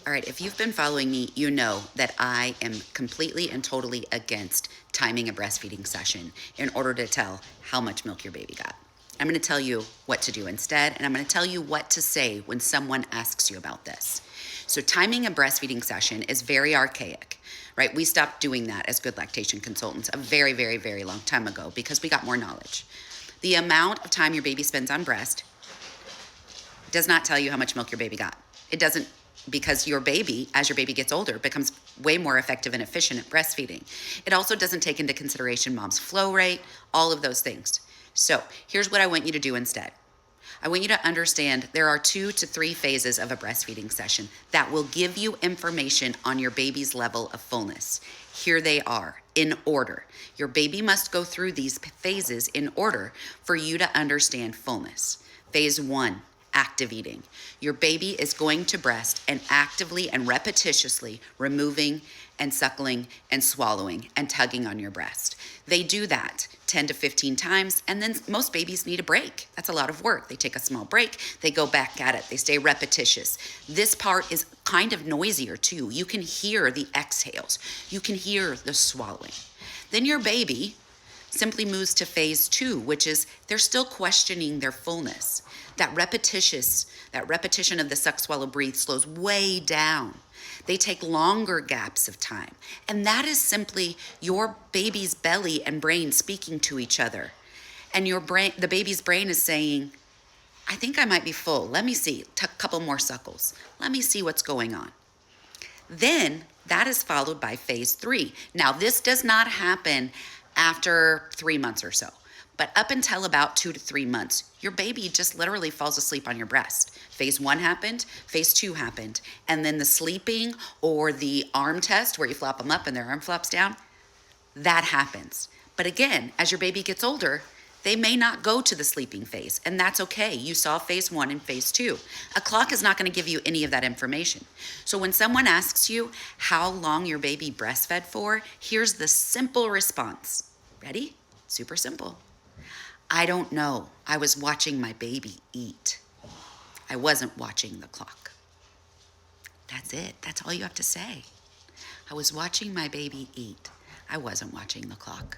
All right, if you've been following me, you know that I am completely and totally against timing a breastfeeding session in order to tell how much milk your baby got. I'm going to tell you what to do instead, and I'm going to tell you what to say when someone asks you about this. So timing a breastfeeding session is very archaic, right? We stopped doing that as good lactation consultants a very, very, very long time ago because we got more knowledge. The amount of time your baby spends on breast does not tell you how much milk your baby got. It doesn't, because your baby, as your baby gets older, becomes way more effective and efficient at breastfeeding. It also doesn't take into consideration mom's flow rate, all of those things. So here's what I want you to do instead. I want you to understand there are 2 to 3 phases of a breastfeeding session that will give you information on your baby's level of fullness. Here they are, in order. Your baby must go through these phases in order for you to understand fullness. Phase 1. Active eating. Your baby is going to breast and actively and repetitiously removing and suckling and swallowing and tugging on your breast. They do that 10 to 15 times, and then most babies need a break. That's a lot of work. They take a small break, they go back at it, they stay repetitious. This part is kind of noisier too. You can hear the exhales, you can hear the swallowing. Then your baby simply moves to phase 2, which is they're still questioning their fullness. That repetition of the suck, swallow, breathe slows way down. They take longer gaps of time. And that is simply your baby's belly and brain speaking to each other. And your brain, the baby's brain is saying, I think I might be full. Let me see, a couple more suckles. Let me see what's going on. Then that is followed by phase 3. Now, this does not happen after 3 months or so. But up until about 2 to 3 months, your baby just literally falls asleep on your breast. Phase 1 happened, phase 2 happened, and then the sleeping or the arm test where you flop them up and their arm flops down, that happens. But again, as your baby gets older, they may not go to the sleeping phase, and that's okay. You saw phase 1 and phase 2. A clock is not going to give you any of that information. So when someone asks you how long your baby breastfed for, here's the simple response. Ready? Super simple. I don't know. I was watching my baby eat. I wasn't watching the clock. That's it. That's all you have to say. I was watching my baby eat. I wasn't watching the clock.